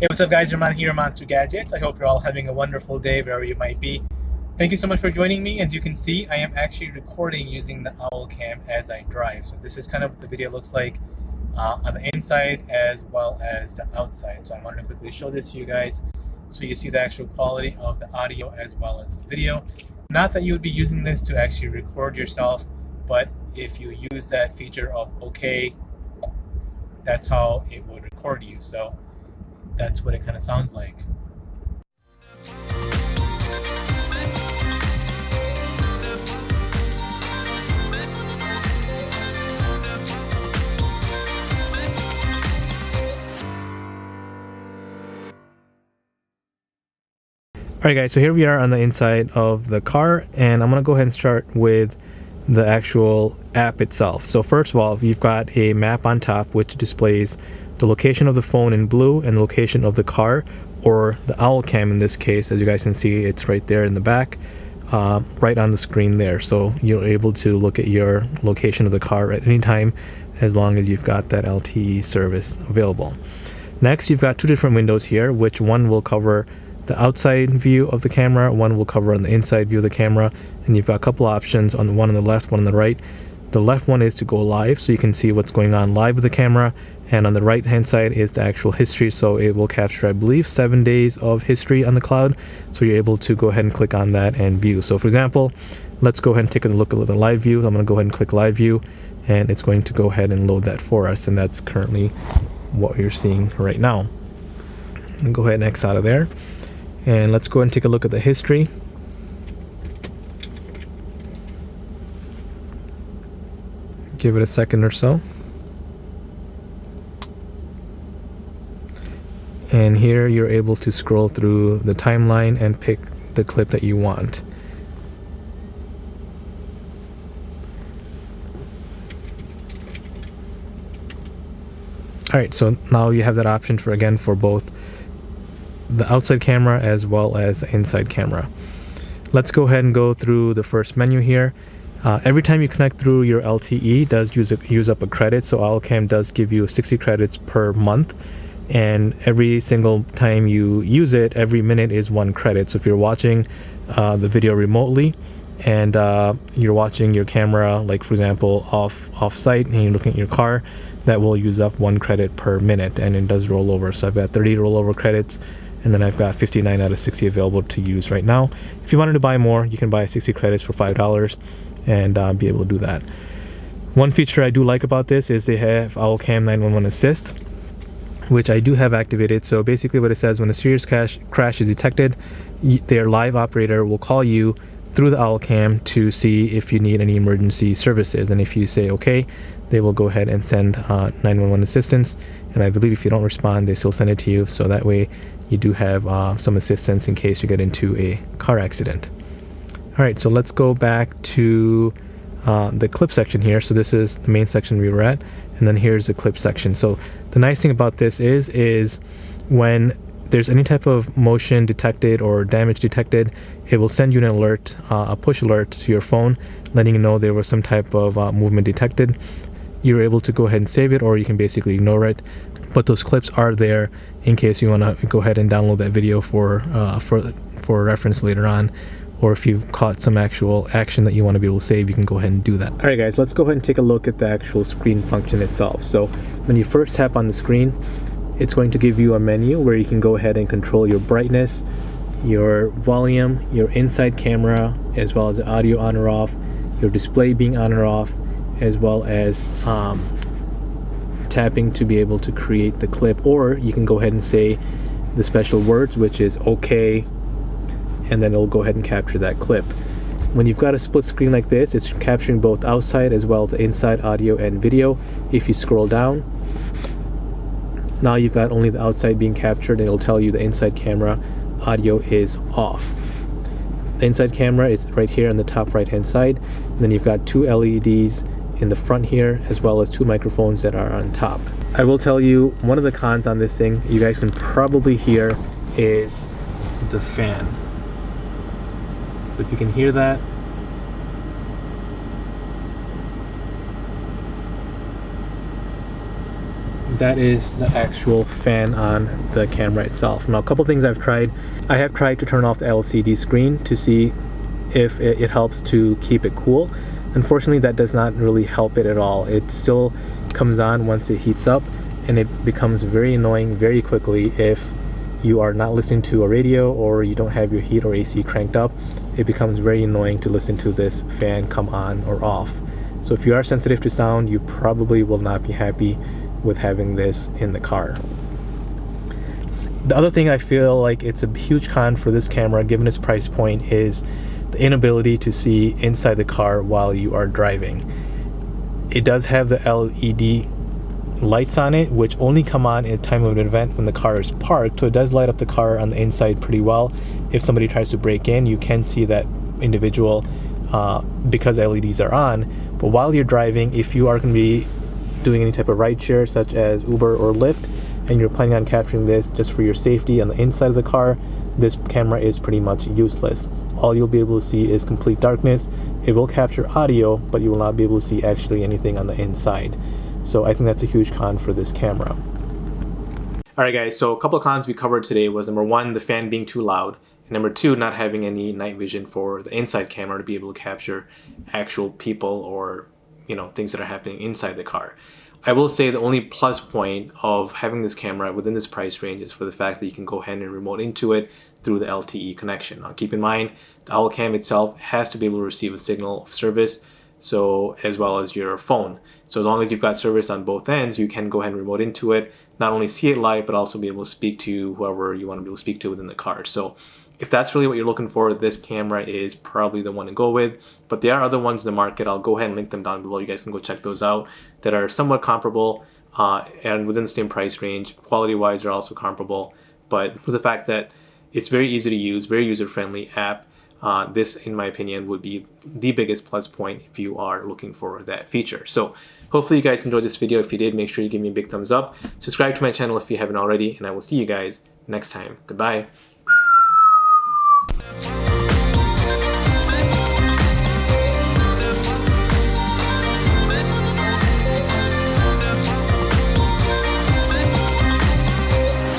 Hey, what's up, guys? Roman here, Monster Gadgets. I hope you're all having a wonderful day wherever you might be. Thank you so much for joining me. As you can see, I am actually recording using the Owl Cam as I drive. So this is kind of what the video looks like on the inside as well as the outside. So I wanted to quickly show this to you guys so you see the actual quality of the audio as well as the video. Not that you would be using this to actually record yourself, but if you use that feature of OK, that's how it would record you. So that's what it kind of sounds like. Alright guys, so here we are on the inside of the car, and I'm going to go ahead and start with the actual app itself. So first of all, you've got a map on top which displays the location of the phone in blue and the location of the car, or the Owl Cam in this case. As you guys can see, it's right there in the back, right on the screen there. So you're able to look at your location of the car at any time as long as you've got that LTE service available. Next, you've got two different windows here, which one will cover the outside view of the camera, one will cover on the inside view of the camera, and you've got a couple options, on the one on the left, one on the right. The left one is to go live, so you can see what's going on live with the camera, and on the right hand side is the actual history, so it will capture, I believe, 7 days of history on the cloud, so you're able to go ahead and click on that and view. So for example, let's go ahead and take a look at the live view. I'm going to go ahead and click live view, and it's going to go ahead and load that for us, and that's currently what you're seeing right now. And go ahead and X out of there. And let's go ahead and take a look at the history. Give it a second or so. And here you're able to scroll through the timeline and pick the clip that you want. Alright, so now you have that option for both the outside camera as well as the inside camera. Let's go ahead and go through the first menu here. Every time you connect through your LTE, does use up a credit, so Owl Cam does give you 60 credits per month, and every single time you use it, every minute is 1 credit. So if you're watching the video remotely and you're watching your camera, like for example off site, and you're looking at your car, that will use up 1 credit per minute, and it does roll over. So I've got 30 rollover credits, and then I've got 59 out of 60 available to use right now. If you wanted to buy more, you can buy 60 credits for $5 and be able to do that. One feature I do like about this is they have Owl Cam 911 Assist, which I do have activated. So basically what it says, when a serious crash is detected, their live operator will call you through the Owl Cam to see if you need any emergency services, and if you say okay, they will go ahead and send 911 assistance, and I believe if you don't respond, they still send it to you, so that way you do have some assistance in case you get into a car accident. Alright, so let's go back to the clip section here. So this is the main section we were at, and then here's the clip section. So the nice thing about this is when there's any type of motion detected or damage detected, it will send you an alert, a push alert to your phone, letting you know there was some type of movement detected. You're able to go ahead and save it, or you can basically ignore it, but those clips are there in case you want to go ahead and download that video for reference later on, or if you've caught some actual action that you want to be able to save, you can go ahead and do that. Alright guys, let's go ahead and take a look at the actual screen function itself. So when you first tap on the screen, it's going to give you a menu where you can go ahead and control your brightness, your volume, your inside camera, as well as the audio on or off, your display being on or off, as well as tapping to be able to create the clip, or you can go ahead and say the special words, which is OK, and then it'll go ahead and capture that clip. When you've got a split screen like this, it's capturing both outside as well as inside audio and video. If you scroll down, now you've got only the outside being captured, and it'll tell you the inside camera audio is off. The inside camera is right here on the top right hand side, and then you've got 2 LEDs in the front here, as well as 2 microphones that are on top. I will tell you, one of the cons on this thing, you guys can probably hear, is the fan. So if you can hear that, that is the actual fan on the camera itself. Now, a couple things I've tried. I have tried to turn off the LCD screen to see if it helps to keep it cool. Unfortunately, that does not really help it at all. It still comes on once it heats up, and it becomes very annoying very quickly if you are not listening to a radio or you don't have your heat or AC cranked up. It becomes very annoying to listen to this fan come on or off. So if you are sensitive to sound, you probably will not be happy with having this in the car. The other thing I feel like it's a huge con for this camera, given its price point, is the inability to see inside the car while you are driving. It does have the LED lights on it, which only come on at time of an event when the car is parked, so it does light up the car on the inside pretty well. If somebody tries to break in, you can see that individual because LEDs are on. But while you're driving, if you are going to be doing any type of rideshare such as Uber or Lyft, and you're planning on capturing this just for your safety on the inside of the car, this camera is pretty much useless. All you'll be able to see is complete darkness. It will capture audio, but you will not be able to see actually anything on the inside. So I think that's a huge con for this camera. Alright guys, so a couple of cons we covered today was number one, the fan being too loud, and number two, not having any night vision for the inside camera to be able to capture actual people or, you know, things that are happening inside the car. I will say the only plus point of having this camera within this price range is for the fact that you can go ahead and remote into it through the LTE connection. Now keep in mind, the OwlCam itself has to be able to receive a signal of service, so as well as your phone. So as long as you've got service on both ends, you can go ahead and remote into it, not only see it live, but also be able to speak to whoever you want to be able to speak to within the car. So if that's really what you're looking for, this camera is probably the one to go with. But there are other ones in the market. I'll go ahead and link them down below. You guys can go check those out that are somewhat comparable and within the same price range. Quality-wise, they're also comparable. But for the fact that it's very easy to use, very user-friendly app, this, in my opinion, would be the biggest plus point if you are looking for that feature. So hopefully you guys enjoyed this video. If you did, make sure you give me a big thumbs up. Subscribe to my channel if you haven't already, and I will see you guys next time. Goodbye.